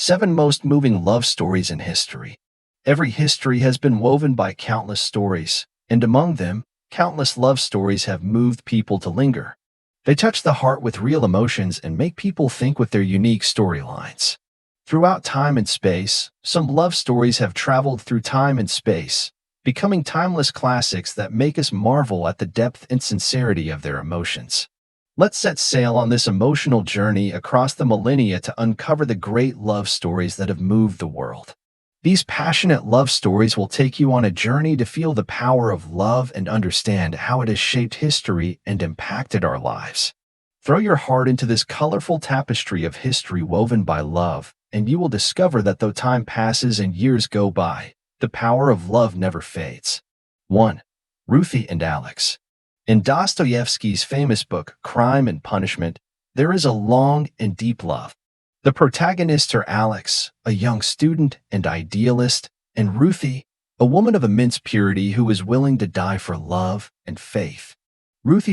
7 Most Moving Love Stories in History. Every history has been woven by countless stories, and among them, countless love stories have moved people to linger. They touch the heart with real emotions and make people think with their unique storylines. Throughout time and space, some love stories have traveled through time and space, becoming timeless classics that make us marvel at the depth and sincerity of their emotions. Let's set sail on this emotional journey across the millennia to uncover the great love stories that have moved the world. These passionate love stories will take you on a journey to feel the power of love and understand how it has shaped history and impacted our lives. Throw your heart into this colorful tapestry of history woven by love, and you will discover that though time passes and years go by, the power of love never fades. 1. Ruthie and Alex. In Dostoevsky's famous book, Crime and Punishment, there is a long and deep love. The protagonists are Alex, a young student and idealist, and Ruthie, a woman of immense purity who is willing to die for love and faith.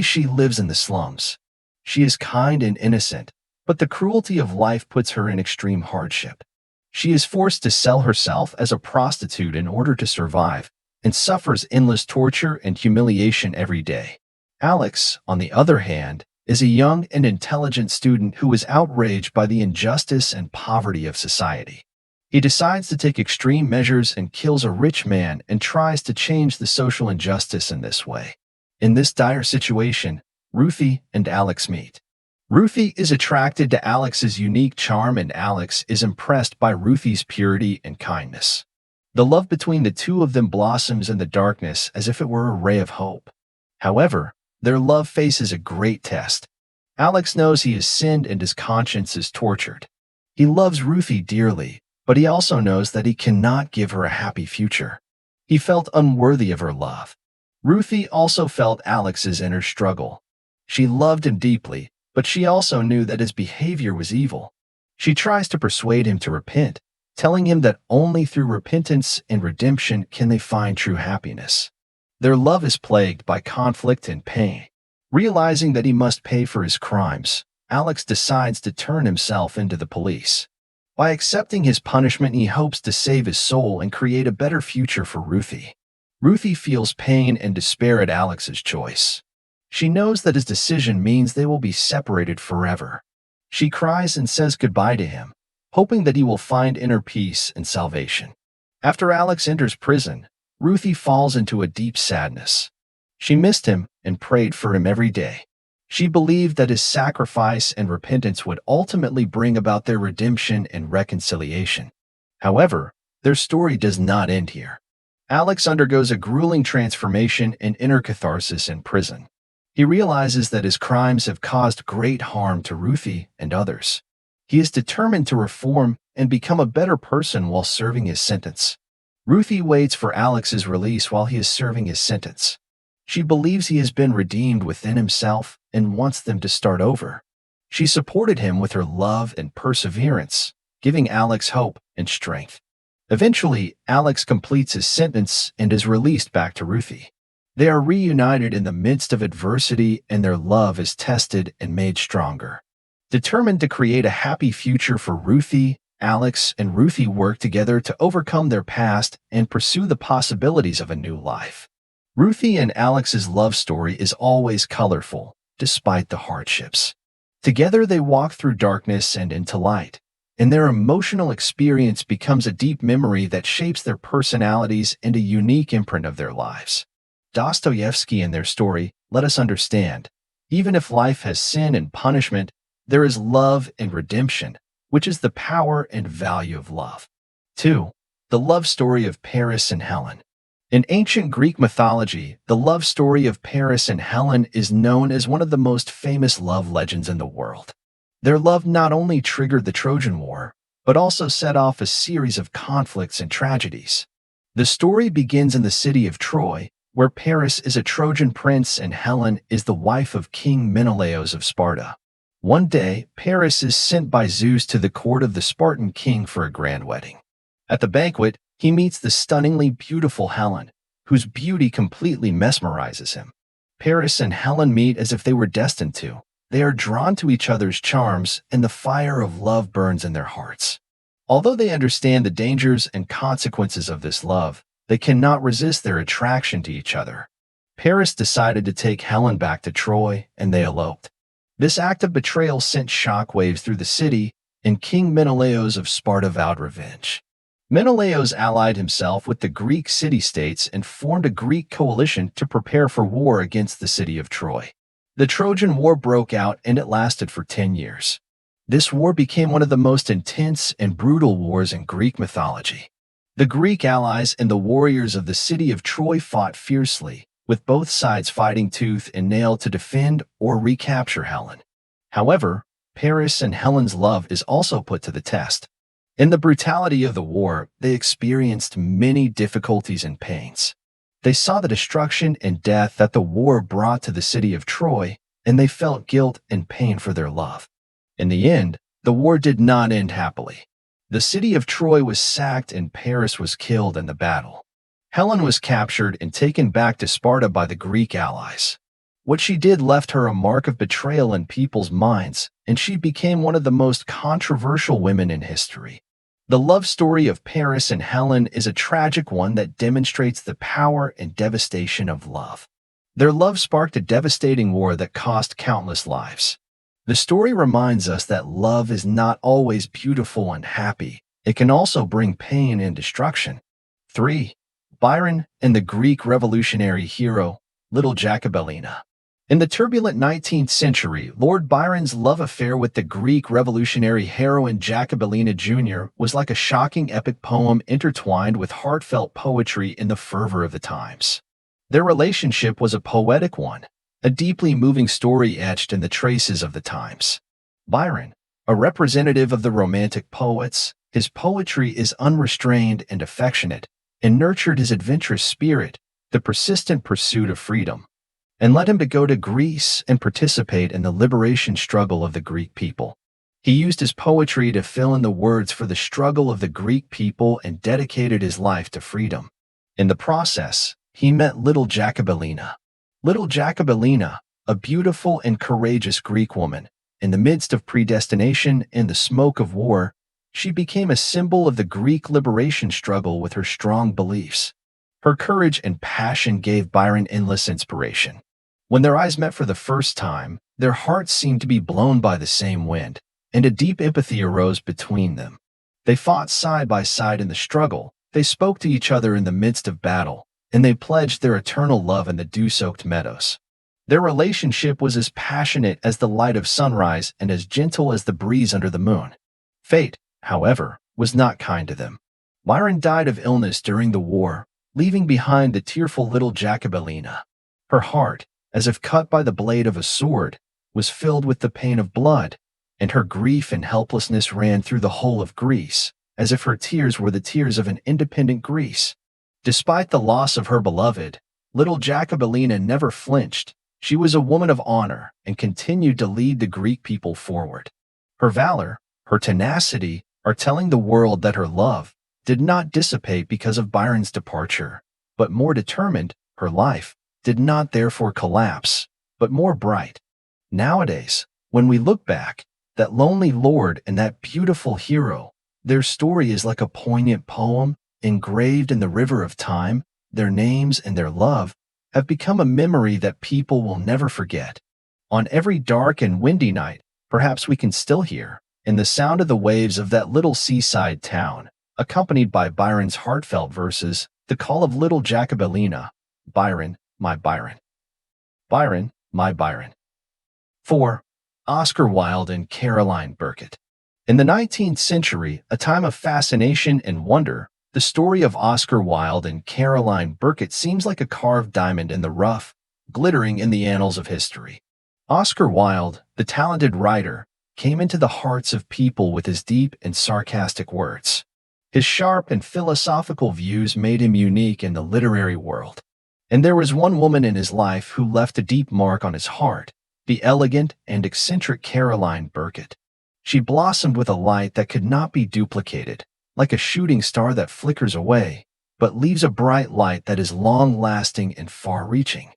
She lives in the slums. She is kind and innocent, but the cruelty of life puts her in extreme hardship. She is forced to sell herself as a prostitute in order to survive, and suffers endless torture and humiliation every day. Alex, on the other hand, is a young and intelligent student who is outraged by the injustice and poverty of society. He decides to take extreme measures and kills a rich man and tries to change the social injustice in this way. In this dire situation, Ruthie and Alex meet. Ruthie is attracted to Alex's unique charm and Alex is impressed by Ruthie's purity and kindness. The love between the two of them blossoms in the darkness as if it were a ray of hope. However, their love faces a great test. Alex knows he has sinned and his conscience is tortured. He loves Ruthie dearly, but he also knows that he cannot give her a happy future. He felt unworthy of her love. Ruthie also felt Alex's inner struggle. She loved him deeply, but she also knew that his behavior was evil. She tries to persuade him to repent, telling him that only through repentance and redemption can they find true happiness. Their love is plagued by conflict and pain. Realizing that he must pay for his crimes, Alex decides to turn himself into the police. By accepting his punishment, he hopes to save his soul and create a better future for Ruthie. Ruthie feels pain and despair at Alex's choice. She knows that his decision means they will be separated forever. She cries and says goodbye to him, hoping that he will find inner peace and salvation. After Alex enters prison, Ruthie falls into a deep sadness. She missed him and prayed for him every day. She believed that his sacrifice and repentance would ultimately bring about their redemption and reconciliation. However, their story does not end here. Alex undergoes a grueling transformation and inner catharsis in prison. He realizes that his crimes have caused great harm to Ruthie and others. He is determined to reform and become a better person while serving his sentence. Ruthie waits for Alex's release while he is serving his sentence. She believes he has been redeemed within himself and wants them to start over. She supported him with her love and perseverance, giving Alex hope and strength. Eventually, Alex completes his sentence and is released back to Ruthie. They are reunited in the midst of adversity and their love is tested and made stronger. Determined to create a happy future for Ruthie, Alex and Ruthie work together to overcome their past and pursue the possibilities of a new life. Ruthie and Alex's love story is always colorful, despite the hardships. Together they walk through darkness and into light, and their emotional experience becomes a deep memory that shapes their personalities and a unique imprint of their lives. Dostoevsky and their story let us understand, even if life has sin and punishment, there is love and redemption, which is the power and value of love. 2. The love story of Paris and Helen. In ancient Greek mythology, the love story of Paris and Helen is known as one of the most famous love legends in the world. Their love not only triggered the Trojan War, but also set off a series of conflicts and tragedies. The story begins in the city of Troy, where Paris is a Trojan prince and Helen is the wife of King Menelaus of Sparta. One day, Paris is sent by Zeus to the court of the Spartan king for a grand wedding. At the banquet, he meets the stunningly beautiful Helen, whose beauty completely mesmerizes him. Paris and Helen meet as if they were destined to. They are drawn to each other's charms, and the fire of love burns in their hearts. Although they understand the dangers and consequences of this love, they cannot resist their attraction to each other. Paris decided to take Helen back to Troy, and they eloped. This act of betrayal sent shockwaves through the city, and King Menelaus of Sparta vowed revenge. Menelaus allied himself with the Greek city-states and formed a Greek coalition to prepare for war against the city of Troy. The Trojan War broke out, and it lasted for 10 years. This war became one of the most intense and brutal wars in Greek mythology. The Greek allies and the warriors of the city of Troy fought fiercely, with both sides fighting tooth and nail to defend or recapture Helen. However, Paris and Helen's love is also put to the test. In the brutality of the war, they experienced many difficulties and pains. They saw the destruction and death that the war brought to the city of Troy, and they felt guilt and pain for their love. In the end, the war did not end happily. The city of Troy was sacked and Paris was killed in the battle. Helen was captured and taken back to Sparta by the Greek allies. What she did left her a mark of betrayal in people's minds, and she became one of the most controversial women in history. The love story of Paris and Helen is a tragic one that demonstrates the power and devastation of love. Their love sparked a devastating war that cost countless lives. The story reminds us that love is not always beautiful and happy. It can also bring pain and destruction. 3. Byron and the Greek revolutionary hero, Little Jacobelina. In the turbulent 19th century, Lord Byron's love affair with the Greek revolutionary heroine Jacobelina Jr. was like a shocking epic poem intertwined with heartfelt poetry in the fervor of the times. Their relationship was a poetic one, a deeply moving story etched in the traces of the times. Byron, a representative of the Romantic poets, his poetry is unrestrained and affectionate, and nurtured his adventurous spirit, the persistent pursuit of freedom, and led him to go to Greece and participate in the liberation struggle of the Greek people. He used his poetry to fill in the words for the struggle of the Greek people and dedicated his life to freedom. In the process, he met Little Jacobelina. Little Jacobelina, a beautiful and courageous Greek woman, in the midst of predestination and the smoke of war, she became a symbol of the Greek liberation struggle with her strong beliefs. Her courage and passion gave Byron endless inspiration. When their eyes met for the first time, their hearts seemed to be blown by the same wind, and a deep empathy arose between them. They fought side by side in the struggle, they spoke to each other in the midst of battle, and they pledged their eternal love in the dew-soaked meadows. Their relationship was as passionate as the light of sunrise and as gentle as the breeze under the moon. Fate, however, was not kind to them. Byron died of illness during the war, leaving behind the tearful Little Jacobelina. Her heart, as if cut by the blade of a sword, was filled with the pain of blood, and her grief and helplessness ran through the whole of Greece, as if her tears were the tears of an independent Greece. Despite the loss of her beloved, Little Jacobelina never flinched. She was a woman of honor and continued to lead the Greek people forward. Her valor, her tenacity, are telling the world that her love did not dissipate because of Byron's departure, but more determined, her life did not therefore collapse, but more bright. Nowadays, when we look back, that lonely lord and that beautiful hero, their story is like a poignant poem engraved in the river of time. Their names and their love have become a memory that people will never forget. On every dark and windy night, perhaps we can still hear, in the sound of the waves of that little seaside town, accompanied by Byron's heartfelt verses, the call of Little Jacobelina, Byron, my Byron. Byron, my Byron. 4. Oscar Wilde and Caroline Burkett. In the 19th century, a time of fascination and wonder, the story of Oscar Wilde and Caroline Burkett seems like a carved diamond in the rough, glittering in the annals of history. Oscar Wilde, the talented writer, came into the hearts of people with his deep and sarcastic words. His sharp and philosophical views made him unique in the literary world. And there was one woman in his life who left a deep mark on his heart, the elegant and eccentric Caroline Burkett. She blossomed with a light that could not be duplicated, like a shooting star that flickers away, but leaves a bright light that is long-lasting and far-reaching.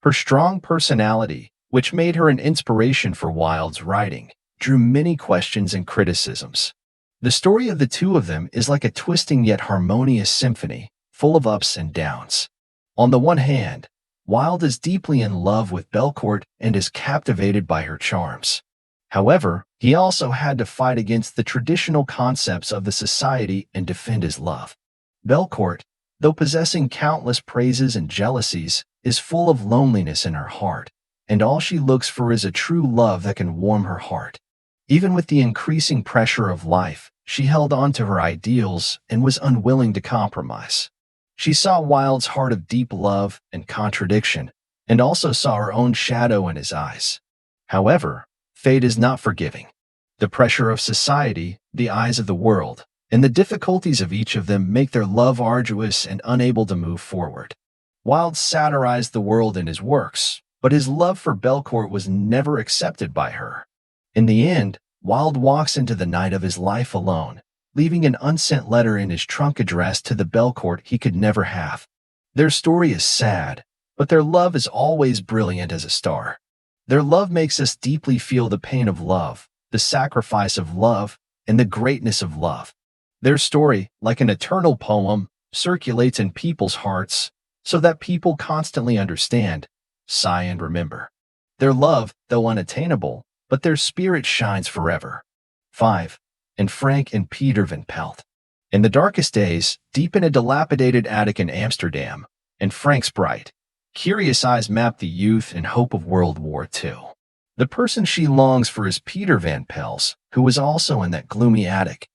Her strong personality, which made her an inspiration for Wilde's writing, drew many questions and criticisms. The story of the two of them is like a twisting yet harmonious symphony, full of ups and downs. On the one hand, Wilde is deeply in love with Belcourt and is captivated by her charms. However, he also had to fight against the traditional concepts of the society and defend his love. Belcourt, though possessing countless praises and jealousies, is full of loneliness in her heart, and all she looks for is a true love that can warm her heart. Even with the increasing pressure of life, she held on to her ideals and was unwilling to compromise. She saw Wilde's heart of deep love and contradiction, and also saw her own shadow in his eyes. However, fate is not forgiving. The pressure of society, the eyes of the world, and the difficulties of each of them make their love arduous and unable to move forward. Wilde satirized the world in his works, but his love for Belcourt was never accepted by her. In the end, Wilde walks into the night of his life alone, leaving an unsent letter in his trunk addressed to the Belcourt he could never have. Their story is sad, but their love is always brilliant as a star. Their love makes us deeply feel the pain of love, the sacrifice of love, and the greatness of love. Their story, like an eternal poem, circulates in people's hearts so that people constantly understand, sigh, and remember. Their love, though unattainable, but their spirit shines forever. 5. And Frank and Peter van Pelt. In the darkest days, deep in a dilapidated attic in Amsterdam, and Frank's bright, curious eyes map the youth and hope of World War II. The person she longs for is Peter van Pels, who was also in that gloomy attic.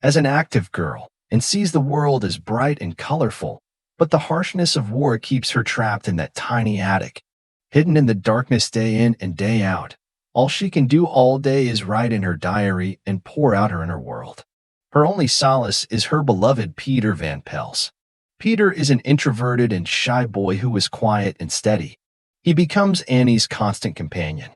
As an active girl, and sees the world as bright and colorful, but the harshness of war keeps her trapped in that tiny attic. Hidden in the darkness day in and day out, all she can do all day is write in her diary and pour out her inner world. Her only solace is her beloved Peter van Pels. Peter is an introverted and shy boy who is quiet and steady. He becomes Annie's constant companion.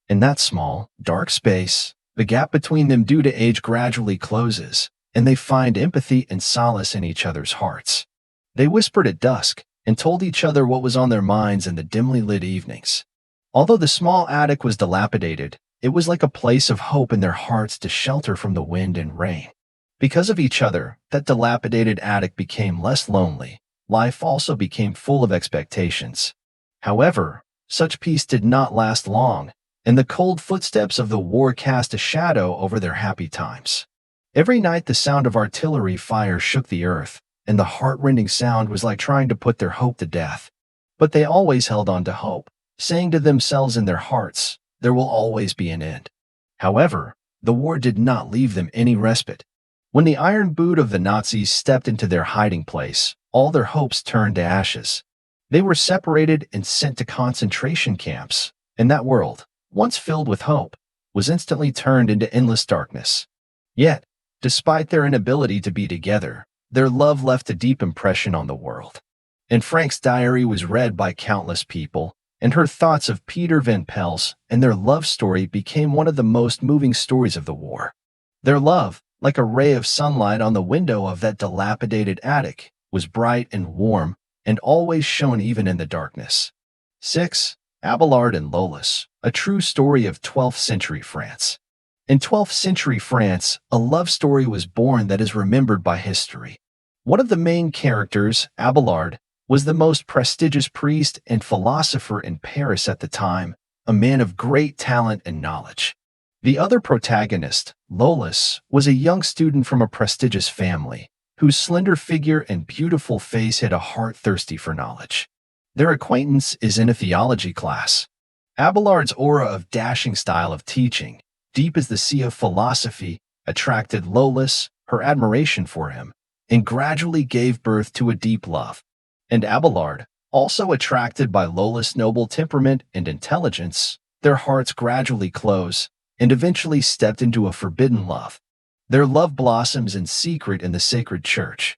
In that small, dark space, the gap between them due to age gradually closes, and they find empathy and solace in each other's hearts. They whispered at dusk and told each other what was on their minds in the dimly lit evenings. Although the small attic was dilapidated, it was like a place of hope in their hearts to shelter from the wind and rain. Because of each other, that dilapidated attic became less lonely. Life also became full of expectations. However, such peace did not last long, and the cold footsteps of the war cast a shadow over their happy times. Every night the sound of artillery fire shook the earth, and the heart-rending sound was like trying to put their hope to death. But they always held on to hope, saying to themselves in their hearts, there will always be an end. However, the war did not leave them any respite. When the iron boot of the Nazis stepped into their hiding place, all their hopes turned to ashes. They were separated and sent to concentration camps, and that world, once filled with hope, was instantly turned into endless darkness. Yet, despite their inability to be together, their love left a deep impression on the world. And Frank's diary was read by countless people, and her thoughts of Peter van Pels and their love story became one of the most moving stories of the war. Their love, like a ray of sunlight on the window of that dilapidated attic, was bright and warm and always shone even in the darkness. 6. Abelard and Lolis, a true story of 12th century France. In 12th century France, a love story was born that is remembered by history. One of the main characters, Abelard, was the most prestigious priest and philosopher in Paris at the time, a man of great talent and knowledge. The other protagonist, Lolis, was a young student from a prestigious family, whose slender figure and beautiful face hid a heart thirsty for knowledge. Their acquaintance is in a theology class. Abelard's aura of dashing style of teaching, deep as the sea of philosophy, attracted Lolis, her admiration for him, and gradually gave birth to a deep love. And Abelard, also attracted by Lolis' noble temperament and intelligence, their hearts gradually closed and eventually stepped into a forbidden love. Their love blossoms in secret in the sacred church.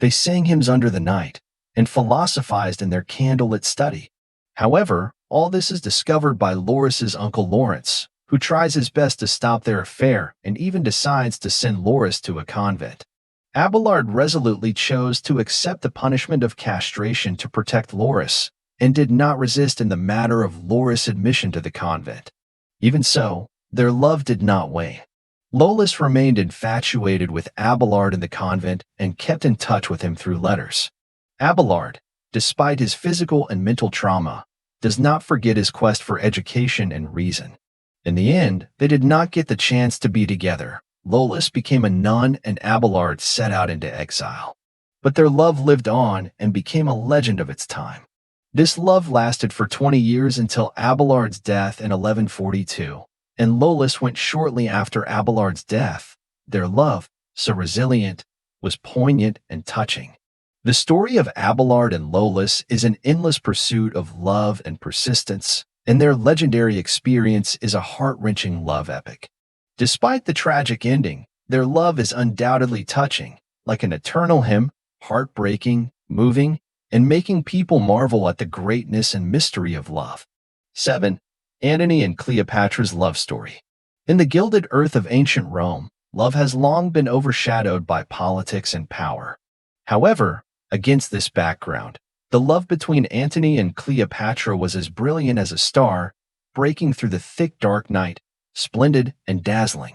They sang hymns under the night and philosophized in their candlelit study. However, all this is discovered by Loris's uncle Lawrence, who tries his best to stop their affair and even decides to send Loris to a convent. Abelard resolutely chose to accept the punishment of castration to protect Loris, and did not resist in the matter of Loris' admission to the convent. Even so, their love did not wane. Lollis remained infatuated with Abelard in the convent and kept in touch with him through letters. Abelard, despite his physical and mental trauma, does not forget his quest for education and reason. In the end, they did not get the chance to be together. Lollis became a nun and Abelard set out into exile. But their love lived on and became a legend of its time. This love lasted for 20 years until Abelard's death in 1142, and Lollis went shortly after Abelard's death. Their love, so resilient, was poignant and touching. The story of Abelard and Lollis is an endless pursuit of love and persistence, and their legendary experience is a heart-wrenching love epic. Despite the tragic ending, their love is undoubtedly touching, like an eternal hymn, heartbreaking, moving, and making people marvel at the greatness and mystery of love. 7. Antony and Cleopatra's love story. In the gilded earth of ancient Rome, love has long been overshadowed by politics and power. However, against this background, the love between Antony and Cleopatra was as brilliant as a star, breaking through the thick dark night, splendid and dazzling.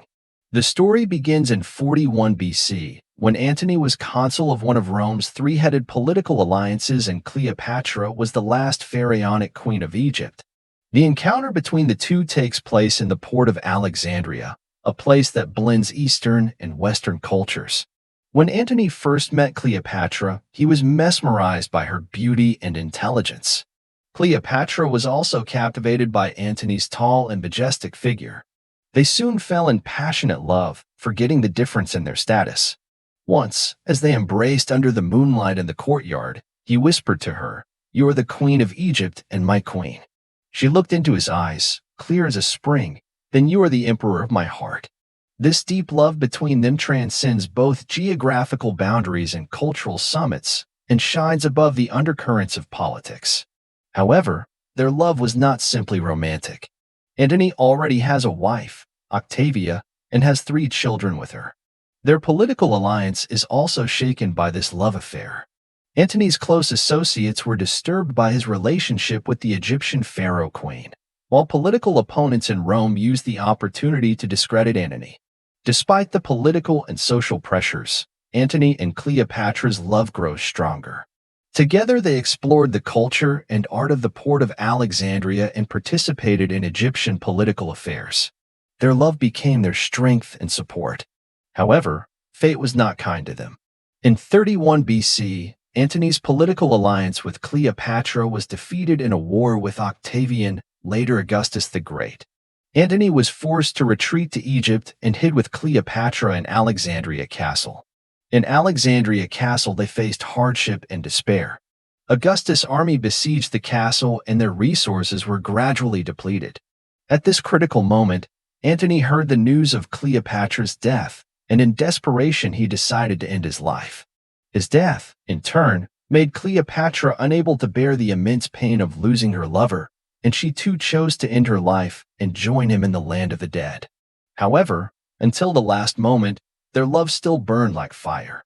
The story begins in 41 BC, when Antony was consul of one of Rome's three-headed political alliances and Cleopatra was the last pharaonic queen of Egypt. The encounter between the two takes place in the port of Alexandria, a place that blends Eastern and Western cultures. When Antony first met Cleopatra, he was mesmerized by her beauty and intelligence. Cleopatra was also captivated by Antony's tall and majestic figure. They soon fell in passionate love, forgetting the difference in their status. Once, as they embraced under the moonlight in the courtyard, he whispered to her, "You are the queen of Egypt and my queen." She looked into his eyes, clear as a spring, "Then you are the emperor of my heart." This deep love between them transcends both geographical boundaries and cultural summits, and shines above the undercurrents of politics. However, their love was not simply romantic. Antony already has a wife, Octavia, and has 3 children with her. Their political alliance is also shaken by this love affair. Antony's close associates were disturbed by his relationship with the Egyptian pharaoh queen, while political opponents in Rome used the opportunity to discredit Antony. Despite the political and social pressures, Antony and Cleopatra's love grows stronger. Together they explored the culture and art of the port of Alexandria and participated in Egyptian political affairs. Their love became their strength and support. However, fate was not kind to them. In 31 BC, Antony's political alliance with Cleopatra was defeated in a war with Octavian, later Augustus the Great. Antony was forced to retreat to Egypt and hid with Cleopatra in Alexandria Castle. In Alexandria Castle they faced hardship and despair. Augustus' army besieged the castle and their resources were gradually depleted. At this critical moment, Antony heard the news of Cleopatra's death, and in desperation he decided to end his life. His death, in turn, made Cleopatra unable to bear the immense pain of losing her lover, and she too chose to end her life and join him in the land of the dead. However, until the last moment, their love still burned like fire.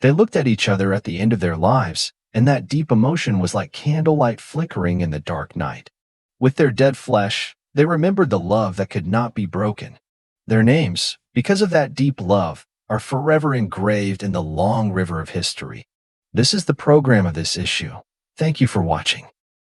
They looked at each other at the end of their lives, and that deep emotion was like candlelight flickering in the dark night. With their dead flesh, they remembered the love that could not be broken. Their names, because of that deep love, are forever engraved in the long river of history. This is the program of this issue. Thank you for watching.